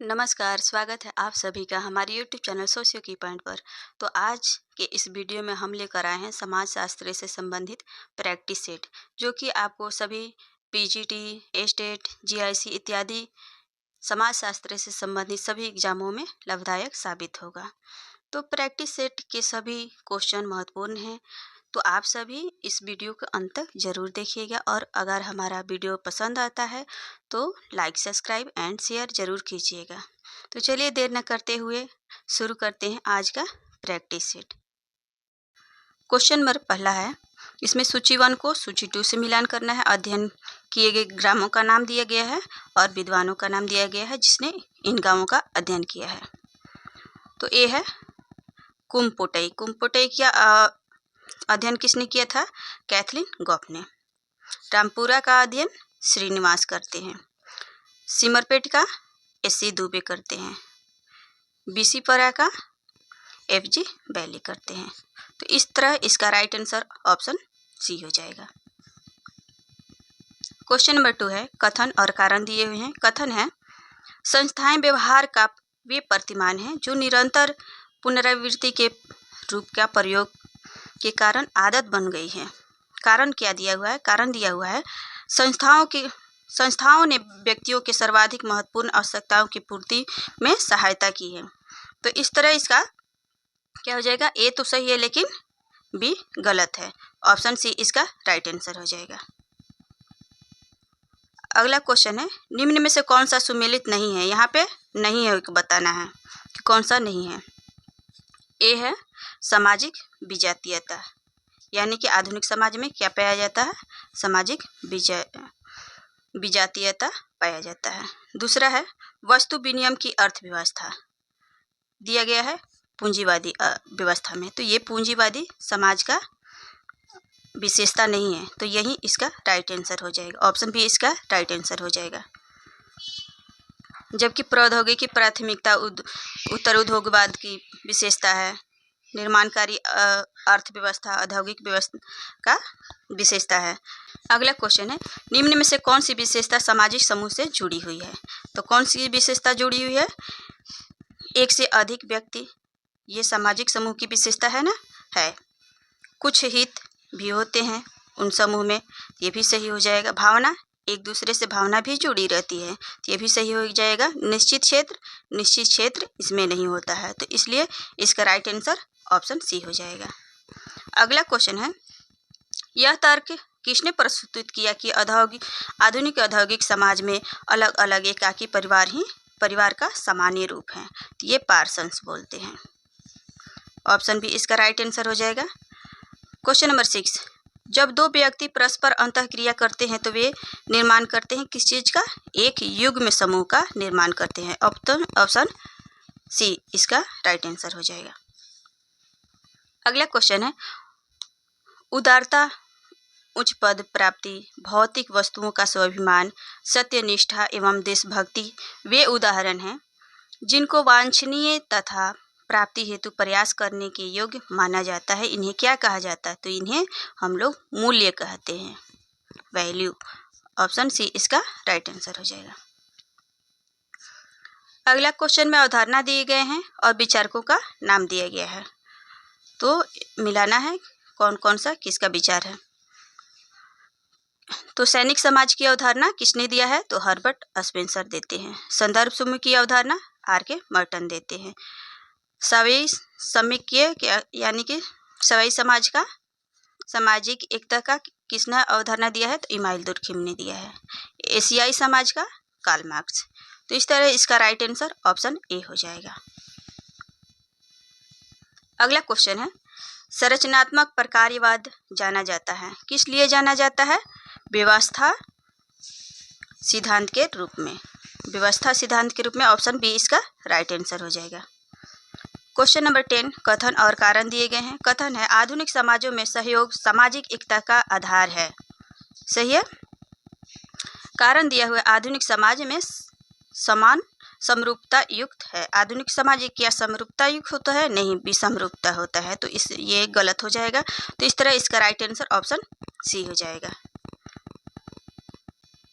नमस्कार, स्वागत है आप सभी का हमारे यूट्यूब चैनल सोशियो की पॉइंट पर। तो आज के इस वीडियो में हम लेकर आए हैं समाज शास्त्र से संबंधित प्रैक्टिस सेट, जो कि आपको सभी पीजीटी, एस्टेट, जीआईसी इत्यादि समाज शास्त्र से संबंधित सभी एग्जामों में लाभदायक साबित होगा। तो प्रैक्टिस सेट के सभी क्वेश्चन महत्वपूर्ण हैं, तो आप सभी इस वीडियो के अंत तक जरूर देखिएगा। और अगर हमारा वीडियो पसंद आता है तो लाइक, सब्सक्राइब एंड शेयर जरूर कीजिएगा। तो चलिए देर न करते हुए शुरू करते हैं आज का प्रैक्टिस सेट। क्वेश्चन नंबर पहला है, इसमें सूची 1 को सूची 2 से मिलान करना है। अध्ययन किए गए ग्रामों का नाम दिया गया है और विद्वानों का नाम दिया गया है जिसने इन गांवों का अध्ययन किया है। तो ए है कुम्पोटई। कुम्पोटई का अध्ययन किसने किया था? कैथलीन गॉफ ने। रामपुरा का अध्ययन श्रीनिवास करते हैं। सिमरपेट का एस.सी. दुबे करते हैं। बीसीपरा का एफ.जी. बैली करते हैं। तो इस तरह इसका राइट आंसर ऑप्शन सी हो जाएगा। क्वेश्चन नंबर 2 है, कथन और कारण दिए हुए हैं। कथन है, संस्थाएं व्यवहार का वे प्रतिमान हैं जो निरंतर पुनरावृत्ति के रूप का प्रयोग के कारण आदत बन गई है। कारण क्या दिया हुआ है? कारण दिया हुआ है, संस्थाओं ने व्यक्तियों के सर्वाधिक महत्वपूर्ण आवश्यकताओं की पूर्ति में सहायता की है। तो इस तरह इसका क्या हो जाएगा? ए तो सही है लेकिन बी गलत है। ऑप्शन सी इसका राइट आंसर हो जाएगा। अगला क्वेश्चन है, निम्न में से कौन सा सुमेलित नहीं है? यहाँ पे नहीं है बताना है कि कौन सा नहीं है। ए है सामाजिक विजातीयता, यानी कि आधुनिक समाज में क्या पाया जाता है? सामाजिक विजातीयता पाया जाता है। दूसरा है वस्तु विनिमय की अर्थव्यवस्था, दिया गया है पूंजीवादी व्यवस्था में। तो ये पूंजीवादी समाज का विशेषता नहीं है, तो यही इसका राइट आंसर हो जाएगा। ऑप्शन बी इसका राइट आंसर हो जाएगा। जबकि प्रौद्योगिकी प्राथमिकता उत्तर उद्योगवाद की विशेषता है। निर्माणकारी अर्थव्यवस्था औद्योगिक व्यवस्था का विशेषता है। अगला क्वेश्चन है, निम्न में से कौन सी विशेषता सामाजिक समूह से जुड़ी हुई है? तो कौन सी विशेषता जुड़ी हुई है? एक से अधिक व्यक्ति, ये सामाजिक समूह की विशेषता है ना? है। कुछ हित भी होते हैं उन समूह में, ये भी सही हो जाएगा। भावना, एक दूसरे से भावना भी जुड़ी रहती है, तो ये भी सही हो जाएगा। निश्चित क्षेत्र इसमें नहीं होता है, तो इसलिए इसका राइट आंसर ऑप्शन सी हो जाएगा। अगला क्वेश्चन है, यह तर्क किसने प्रस्तुत किया कि आधुनिक औद्योगिक समाज में अलग अलग एकाकी परिवार ही परिवार का सामान्य रूप है? तो ये पार्सन्स बोलते हैं। ऑप्शन बी इसका राइट आंसर हो जाएगा। क्वेश्चन नंबर 6, जब दो व्यक्ति परस्पर अंतःक्रिया करते हैं तो वे निर्माण करते हैं किस चीज़ का? एक युग्म समूह का निर्माण करते हैं। ऑप्शन सी इसका राइट आंसर हो जाएगा। अगला क्वेश्चन है, उदारता, उच्च पद प्राप्ति, भौतिक वस्तुओं का स्वाभिमान, सत्यनिष्ठा एवं देशभक्ति वे उदाहरण हैं जिनको वांछनीय तथा प्राप्ति हेतु प्रयास करने के योग्य माना जाता है। इन्हें क्या कहा जाता है? तो इन्हें हम लोग मूल्य कहते हैं, वैल्यू। ऑप्शन सी इसका राइट आंसर हो जाएगा। अगला क्वेश्चन में अवधारणा दिए गए हैं और विचारकों का नाम दिया गया है, तो मिलाना है कौन कौन सा किसका विचार है। तो सैनिक समाज की अवधारणा किसने दिया है? तो हर्बर्ट स्पेंसर देते हैं। संदर्भ समूह की अवधारणा आर.के. मर्टन देते हैं। सवई समीक्य यानी कि सवई समाज का सामाजिक एकता का किसने अवधारणा दिया है? तो इमाइल दुर्खिम ने दिया है। एशियाई समाज का कार्ल मार्क्स। तो इस तरह इसका राइट आंसर ऑप्शन ए हो जाएगा। अगला क्वेश्चन है, संरचनात्मक प्रकार्यवाद जाना जाता है, किस लिए जाना जाता है? व्यवस्था सिद्धांत के रूप में। व्यवस्था सिद्धांत के रूप में। ऑप्शन बी इसका राइट आंसर हो जाएगा। क्वेश्चन नंबर 10, कथन और कारण दिए गए हैं। कथन है, आधुनिक समाजों में सहयोग सामाजिक एकता का आधार है। सही है। कारण दिया हुआ, आधुनिक समाज में समान समरूपता युक्त है। आधुनिक समाज क्या समरूपता युक्त होता है? नहीं, विषमरूपता होता है, तो ये गलत हो जाएगा। तो इस तरह इसका राइट आंसर ऑप्शन सी हो जाएगा।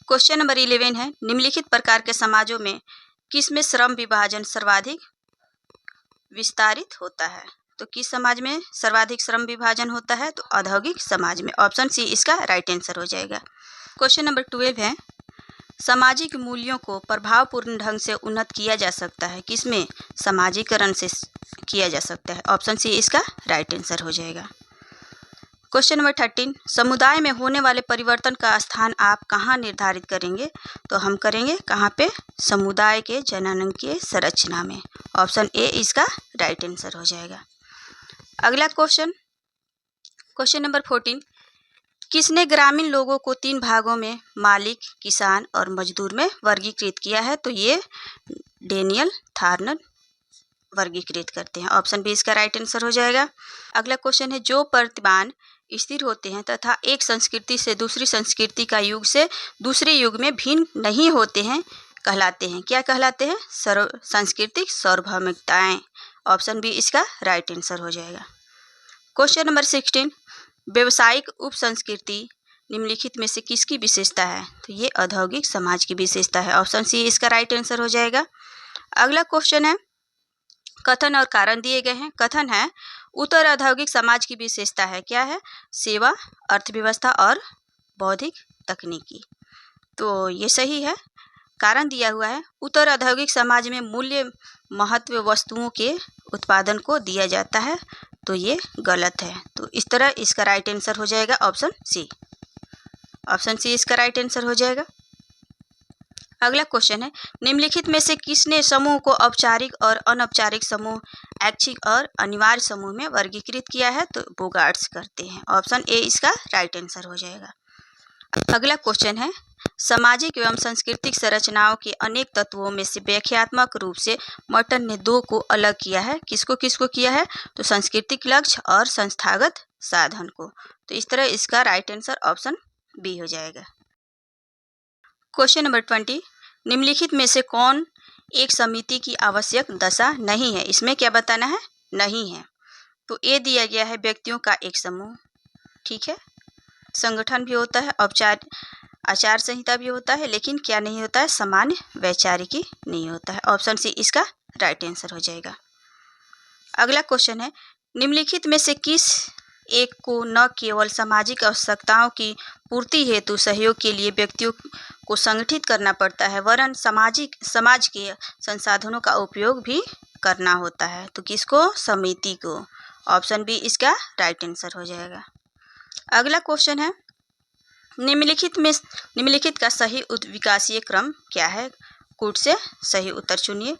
क्वेश्चन नंबर 11 है, निम्नलिखित प्रकार के समाजों में किस में श्रम विभाजन सर्वाधिक विस्तारित होता है? तो किस समाज में सर्वाधिक श्रम विभाजन होता है? तो औद्योगिक समाज में। ऑप्शन सी इसका राइट आंसर हो जाएगा। क्वेश्चन नंबर 12 है, सामाजिक मूल्यों को प्रभावपूर्ण ढंग से उन्नत किया जा सकता है? किसमें समाजीकरण से किया जा सकता है? ऑप्शन सी इसका राइट आंसर हो जाएगा। क्वेश्चन नंबर 13, समुदाय में होने वाले परिवर्तन का स्थान आप कहाँ निर्धारित करेंगे? तो हम करेंगे कहाँ पे? समुदाय के जननांगीय संरचना में। ऑप्शन ए इसका राइट आंसर हो जाएगा। अगला क्वेश्चन नंबर 14, किसने ग्रामीण लोगों को 3 भागों में मालिक, किसान और मजदूर में वर्गीकृत किया है? तो ये डेनियल थार्नर वर्गीकृत करते हैं। ऑप्शन बी इसका राइट आंसर हो जाएगा। अगला क्वेश्चन है, जो प्रतिमान स्थिर होते हैं तथा एक संस्कृति से दूसरी संस्कृति का युग से दूसरे युग में भिन्न नहीं होते हैं कहलाते हैं? क्या कहलाते हैं? सांस्कृतिक सार्वभौमिकताएं। ऑप्शन बी इसका राइट आंसर हो जाएगा। क्वेश्चन नंबर 16, व्यवसायिक उप संस्कृति निम्नलिखित में से किसकी विशेषता है? तो ये औद्योगिक समाज की विशेषता है। ऑप्शन सी इसका राइट आंसर हो जाएगा। अगला क्वेश्चन है, कथन और कारण दिए गए हैं। कथन है, उत्तर औद्योगिक समाज की विशेषता है। क्या है? सेवा, अर्थव्यवस्था और बौद्धिक तकनीकी। तो ये सही है। कारण दिया हुआ है, उत्तर औद्योगिक समाज में मूल्य महत्व वस्तुओं के उत्पादन को दिया जाता है। तो ये गलत है। तो इस तरह इसका राइट आंसर हो जाएगा ऑप्शन सी। ऑप्शन सी इसका राइट आंसर हो जाएगा। अगला क्वेश्चन है, निम्नलिखित में से किसने समूह को औपचारिक और अनौपचारिक समूह, ऐच्छिक और अनिवार्य समूह में वर्गीकृत किया है? तो बोगार्ट्स करते हैं। ऑप्शन ए इसका राइट आंसर हो जाएगा। अगला क्वेश्चन है, सामाजिक एवं सांस्कृतिक संरचनाओं के अनेक तत्वों में से व्याख्यात्मक रूप से मर्टन ने 2 को अलग किया है। किसको किसको किया है? तो सांस्कृतिक लक्ष्य और संस्थागत साधन को। तो इस तरह इसका राइट आंसर ऑप्शन बी हो जाएगा। क्वेश्चन नंबर 20, निम्नलिखित में से कौन एक समिति की आवश्यक दशा नहीं है? इसमें क्या बताना है? नहीं है। तो ए दिया गया है व्यक्तियों का एक समूह, ठीक है, संगठन भी होता है, आचार संहिता भी होता है, लेकिन क्या नहीं होता है? सामान्य वैचारिकी नहीं होता है। ऑप्शन सी इसका राइट आंसर हो जाएगा। अगला क्वेश्चन है, निम्नलिखित में से किस एक को न केवल सामाजिक आवश्यकताओं की पूर्ति हेतु सहयोग के लिए व्यक्तियों को संगठित करना पड़ता है, वरन समाज के संसाधनों का उपयोग भी करना होता है? तो किसको? समिति को। ऑप्शन बी इसका राइट आंसर हो जाएगा। अगला क्वेश्चन है, निम्नलिखित का सही उद्विकासीय क्रम क्या है? कूट से सही उत्तर चुनिए।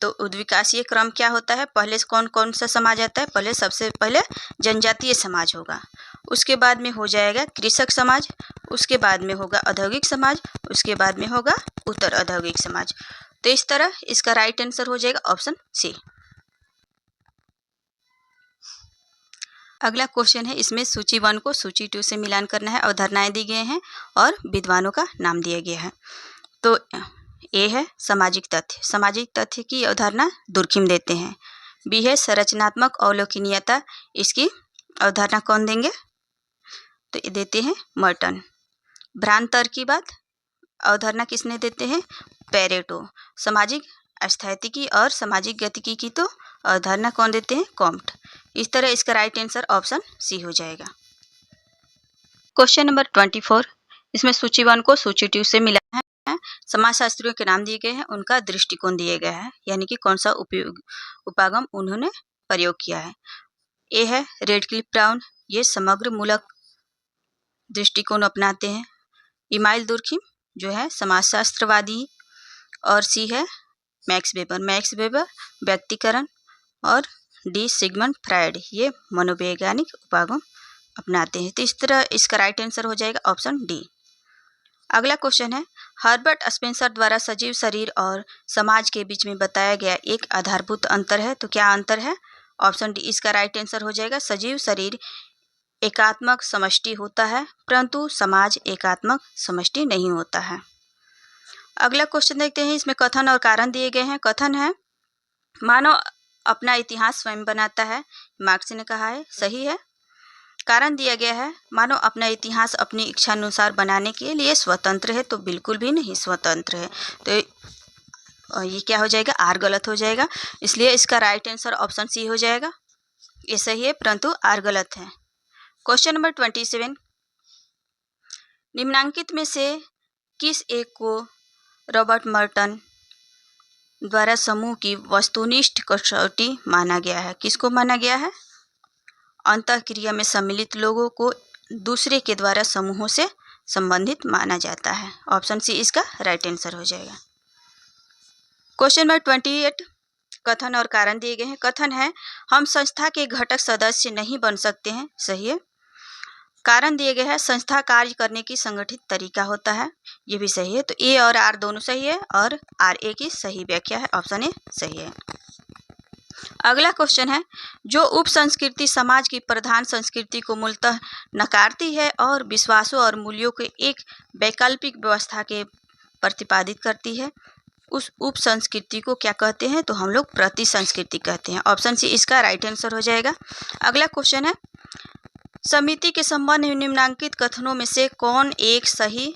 तो उद्विकासीय क्रम क्या होता है? पहले कौन कौन सा समाज आता है? सबसे पहले जनजातीय समाज होगा, उसके बाद में हो जाएगा कृषक समाज, उसके बाद में होगा औद्योगिक समाज, उसके बाद में होगा उत्तर औद्योगिक समाज। तो इस तरह इसका राइट आंसर हो जाएगा ऑप्शन सी। अगला क्वेश्चन है, इसमें सूची 1 को सूची 2 से मिलान करना है। अवधारणाएं दी गए हैं और विद्वानों का नाम दिया गया है। तो ए है सामाजिक तथ्य। सामाजिक तथ्य की अवधारणा दुर्खिम देते हैं। बी है संरचनात्मक अवलोकनीयता। इसकी अवधारणा कौन देंगे? तो ये देते हैं मर्टन। भ्रांत तरकीबात अवधारणा किसने देते हैं? पेरेटो। सामाजिक स्थैतिकी और सामाजिक गतिकी की तो अवधारणा कौन देते हैं? कॉम्ट। इस तरह इसका राइट आंसर ऑप्शन सी हो जाएगा। क्वेश्चन नंबर 24, इसमें सूची 1 को सूची 2 से मिला है। समाजशास्त्रियों के नाम दिए गए हैं, उनका दृष्टिकोण दिया गया है, यानी कि कौन सा उपागम उन्होंने प्रयोग किया है। ए है रेडक्लिफ ब्राउन, ये समग्र मूलक दृष्टिकोण अपनाते हैं। इमाइल दुर्खिम जो है समाजशास्त्रवादी। और सी है मैक्स वेबर व्यक्तिकरण। और डी सिगमंड फ्रायड, ये मनोवैज्ञानिक उपागम अपनाते हैं। तो इस तरह इसका राइट आंसर हो जाएगा ऑप्शन डी। अगला क्वेश्चन है, हर्बर्ट स्पेंसर द्वारा सजीव शरीर और समाज के बीच में बताया गया एक आधारभूत अंतर है। तो क्या अंतर है? ऑप्शन डी इसका राइट आंसर हो जाएगा। सजीव शरीर एकात्मक समष्टि होता है, परंतु समाज एकात्मक समष्टि नहीं होता है। अगला क्वेश्चन देखते हैं, इसमें कथन और कारण दिए गए हैं। कथन है, मानव अपना इतिहास स्वयं बनाता है, मार्क्स ने कहा है, सही है। कारण दिया गया है, मानव अपना इतिहास अपनी इच्छानुसार बनाने के लिए स्वतंत्र है। तो बिल्कुल भी नहीं स्वतंत्र है। तो और ये क्या हो जाएगा, आर गलत हो जाएगा। इसलिए इसका राइट आंसर ऑप्शन सी हो जाएगा। ये सही है परंतु आर गलत है। क्वेश्चन नंबर 27, निम्नांकित में से किस एक को रॉबर्ट मर्टन द्वारा समूह की वस्तुनिष्ठ कसौटी माना गया है? किसको माना गया है? अंतःक्रिया में सम्मिलित लोगों को दूसरे के द्वारा समूहों से संबंधित माना जाता है। ऑप्शन सी इसका राइट आंसर हो जाएगा। क्वेश्चन नंबर 28, कथन और कारण दिए गए हैं। कथन है, हम संस्था के घटक सदस्य नहीं बन सकते हैं। सही है। कारण दिए गए हैं, संस्था कार्य करने की संगठित तरीका होता है। ये भी सही है। तो ए और आर दोनों सही है और आर ए की सही व्याख्या है। ऑप्शन ए सही है। अगला क्वेश्चन है, जो उप संस्कृति समाज की प्रधान संस्कृति को मूलतः नकारती है और विश्वासों और मूल्यों के एक वैकल्पिक व्यवस्था के प्रतिपादित करती है, उस उप संस्कृति को क्या कहते हैं? तो हम लोग प्रति संस्कृति कहते हैं। ऑप्शन सी इसका राइट आंसर हो जाएगा। अगला क्वेश्चन है, समिति के संबंध में निम्नांकित कथनों में से कौन एक सही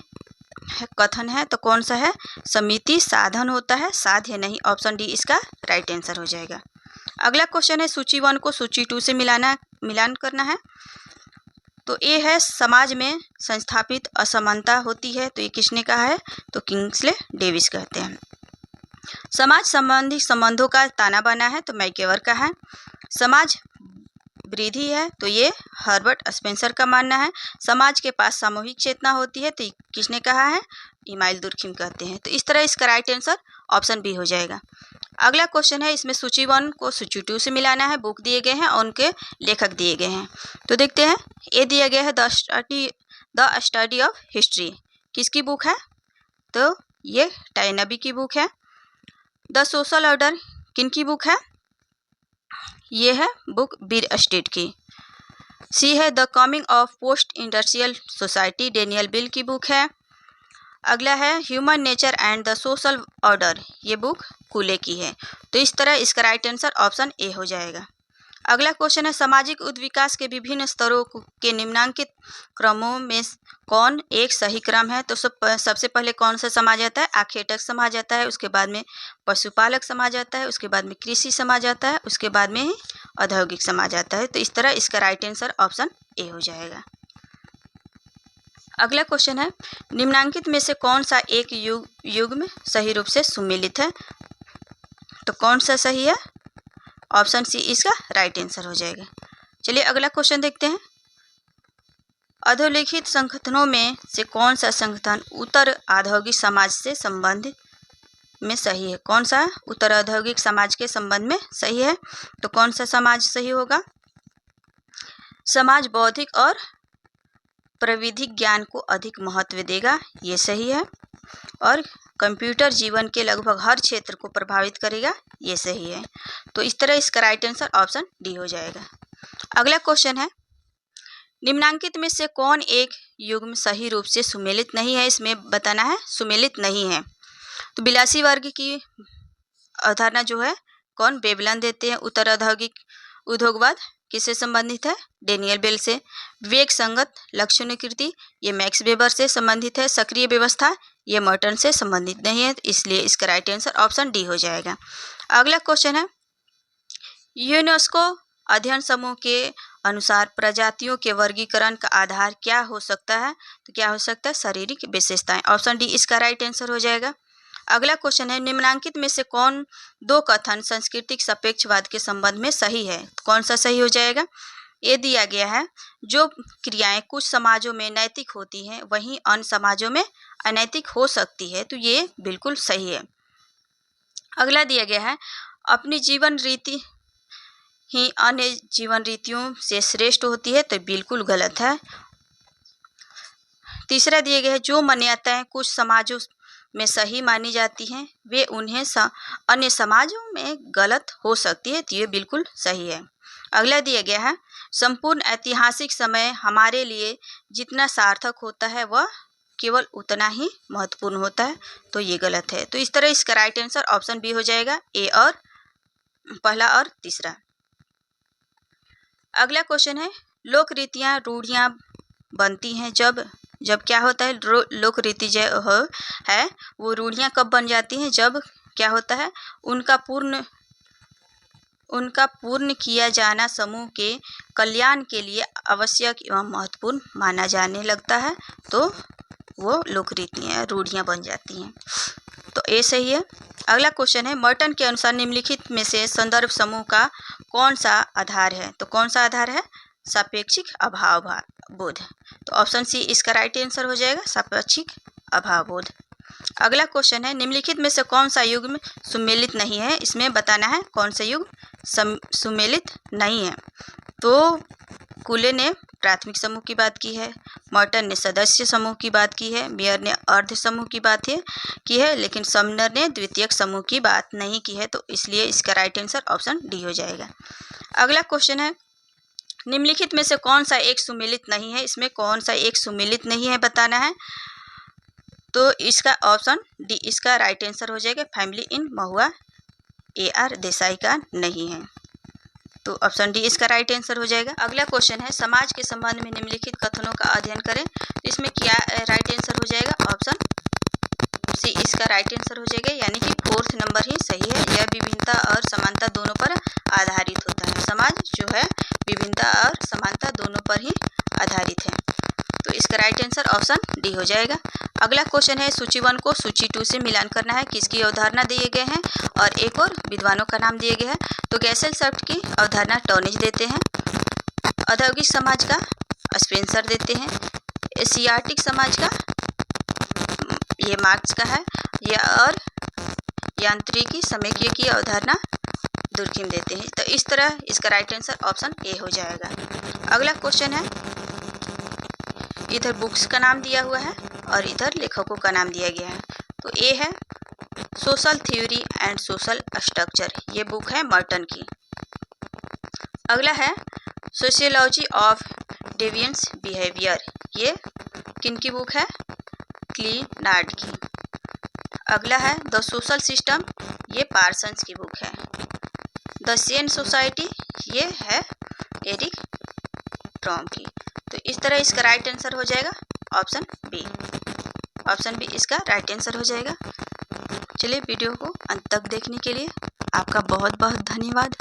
कथन है? तो कौन सा है? समिति साधन होता है, साध्य नहीं। ऑप्शन डी इसका राइट आंसर हो जाएगा। अगला क्वेश्चन है, सूची 1 को सूची 2 से मिलान करना है। तो ए है, समाज में संस्थापित असमानता होती है। तो ये किसने कहा है? तो किंग्सले डेविस कहते हैं। समाज संबंधी संबंधों का ताना बाना है। तो मैकेवर का है। समाज वृद्धि है। तो ये हर्बर्ट स्पेंसर का मानना है। समाज के पास सामूहिक चेतना होती है। तो किसने कहा है? इमाइल दुर्खिम कहते हैं। तो इस तरह इसका राइट आंसर ऑप्शन बी हो जाएगा। अगला क्वेश्चन है, इसमें सूची 1 को सूची 2 से मिलाना है। बुक दिए गए हैं और उनके लेखक दिए गए हैं। तो देखते हैं, ए दिया गया है द स्टडी ऑफ हिस्ट्री। किसकी बुक है? तो ये टाइनबी की बुक है। द सोशल ऑर्डर किन की बुक है? ये है बुक बीर स्टेट की। सी है the coming of post industrial society, Daniel bill की बुक है। अगला है human nature and the social order, ये बुक कूले की है। तो इस तरह इसका राइट आंसर ऑप्शन ए हो जाएगा। अगला क्वेश्चन है, सामाजिक उद्विकास के विभिन्न स्तरों के निम्नांकित क्रमों में कौन एक सही क्रम है? तो सबसे पहले कौन सा समाज आता है? आखेटक समाज आता है। उसके बाद में पशुपालक समाज आता है। उसके बाद में कृषि समाज आता है। उसके बाद में ही औद्योगिक समाज आता है। तो इस तरह इसका राइट आंसर ऑप्शन ए हो जाएगा। अगला क्वेश्चन है, निम्नांकित में से कौन सा एक युग्म सही रूप से सुमेलित है? तो कौन सा सही है? ऑप्शन सी इसका राइट आंसर हो जाएगा। चलिए अगला क्वेश्चन देखते हैं, अधोलिखित संगठनों में से कौन सा संगठन उत्तर औद्योगिक समाज से संबंधित में सही है? कौन सा उत्तर औद्योगिक समाज के संबंध में सही है? तो कौन सा समाज सही होगा? समाज बौद्धिक और प्राविधिक ज्ञान को अधिक महत्व देगा, ये सही है। और कंप्यूटर जीवन के लगभग हर क्षेत्र को प्रभावित करेगा, ये सही है। तो इस तरह इसका राइट आंसर ऑप्शन डी हो जाएगा। अगला क्वेश्चन है, निम्नांकित में से कौन एक युग्म सही रूप से सुमेलित नहीं है? इसमें बताना है सुमेलित नहीं है। तो बिलासी वर्ग की अवधारणा जो है कौन? बेबलन देते हैं। उत्तर औद्योगिक उद्योगवाद किससे संबंधित है? डेनियल बेल से। विवेक संगत लक्षणाकृति, ये मैक्स वेबर से संबंधित है। सक्रिय व्यवस्था, ये मर्टन से संबंधित नहीं है, इसलिए इसका राइट आंसर ऑप्शन डी हो जाएगा। अगला क्वेश्चन है, यूनेस्को अध्ययन समूह के अनुसार प्रजातियों के वर्गीकरण का आधार क्या हो सकता है? तो क्या हो सकता है? शारीरिक विशेषताएं। ऑप्शन डी इसका राइट आंसर हो जाएगा। अगला क्वेश्चन है, निम्नांकित में से कौन दो कथन सांस्कृतिक सापेक्षवाद के संबंध में सही है? कौन सा सही हो जाएगा? ये दिया गया है, जो क्रियाएं कुछ समाजों में नैतिक होती हैं वहीं अन्य समाजों में अनैतिक हो सकती है। तो ये बिल्कुल सही है। अगला दिया गया है, अपनी जीवन रीति ही अन्य जीवन रीतियों से श्रेष्ठ होती है। तो बिल्कुल गलत है। तीसरा दिया गया है, जो मान्यताएं कुछ समाजों में सही मानी जाती हैं वे उन्हें अन्य समाजों में गलत हो सकती है। तो ये बिल्कुल सही है। अगला दिया गया है, संपूर्ण ऐतिहासिक समय हमारे लिए जितना सार्थक होता है वह केवल उतना ही महत्वपूर्ण होता है। तो ये गलत है। तो इस तरह इसका राइट आंसर ऑप्शन बी हो जाएगा, ए और पहला और तीसरा। अगला क्वेश्चन है, लोक रीतियाँ रूढ़ियाँ बनती हैं जब क्या होता है? लोक रीति जो है वो रूढ़ियाँ कब बन जाती हैं? जब क्या होता है, उनका पूर्ण किया जाना समूह के कल्याण के लिए आवश्यक एवं महत्वपूर्ण माना जाने लगता है, तो वो लोकरीतियाँ रूढ़ियाँ बन जाती हैं। तो ये सही है। अगला क्वेश्चन है, मर्टन के अनुसार निम्नलिखित में से संदर्भ समूह का कौन सा आधार है? तो कौन सा आधार है? सापेक्षिक अभाव बोध। तो ऑप्शन सी इसका राइट आंसर हो जाएगा, सापेक्षिक अभाव बोध। अगला क्वेश्चन है, निम्नलिखित में से कौन सा युग्म सुमेलित नहीं है? इसमें बताना है कौन सा युग्म सुमेलित नहीं है। तो कूले ने प्राथमिक समूह की बात की है, मर्टन ने सदस्य समूह की बात की है, मेयर ने अर्ध समूह की बात की है, लेकिन समनर ने द्वितीयक समूह की बात नहीं की है। तो इसलिए इसका राइट आंसर ऑप्शन डी हो जाएगा। अगला क्वेश्चन है, निम्नलिखित में से कौन सा एक सुमेलित नहीं है? इसमें कौन सा एक सुमेलित नहीं है बताना है। तो इसका ऑप्शन डी इसका राइट आंसर हो जाएगा, family in Mahua AR Desai का नहीं है। तो ऑप्शन डी इसका राइट आंसर हो जाएगा। अगला क्वेश्चन है, समाज के संबंध में निम्नलिखित कथनों का अध्ययन करें। तो इसमें क्या राइट आंसर हो जाएगा? ऑप्शन सी इसका राइट आंसर हो जाएगा, यानी कि 4th नंबर ही सही है। यह विभिन्नता और समानता दोनों पर आधारित होता है। समाज जो है विभिन्नता और समानता दोनों पर ही आधारित है। तो इसका राइट आंसर ऑप्शन डी हो जाएगा। अगला क्वेश्चन है, सूची 1 को सूची 2 से मिलान करना है। किसकी अवधारणा दिए गए हैं और एक और विद्वानों का नाम दिए गए हैं। तो गैसेल शब्द की अवधारणा टॉनिज देते हैं, औद्योगिक समाज का स्पेंसर देते हैं, एशियाटिक समाज का ये मार्क्स का है, और यांत्रिकी समेक्य की अवधारणा दुर्खिम देते हैं। तो इस तरह इसका राइट आंसर ऑप्शन ए हो जाएगा। अगला क्वेश्चन है, इधर बुक्स का नाम दिया हुआ है और इधर लेखकों का नाम दिया गया है। तो ए है social theory and social structure, ये बुक है मर्टन की। अगला है सोशियोलॉजी ऑफ डेविएंस बिहेवियर, ये किनकी बुक है? क्लीनार्ड की। अगला है द सोशल सिस्टम, ये पार्सन्स की बुक है। द सेन सोसाइटी, ये है एरिक फ्रॉम की। तो इस तरह इसका राइट आंसर हो जाएगा ऑप्शन बी। ऑप्शन बी इसका राइट आंसर हो जाएगा। चलिए, वीडियो को अंत तक देखने के लिए आपका बहुत बहुत धन्यवाद।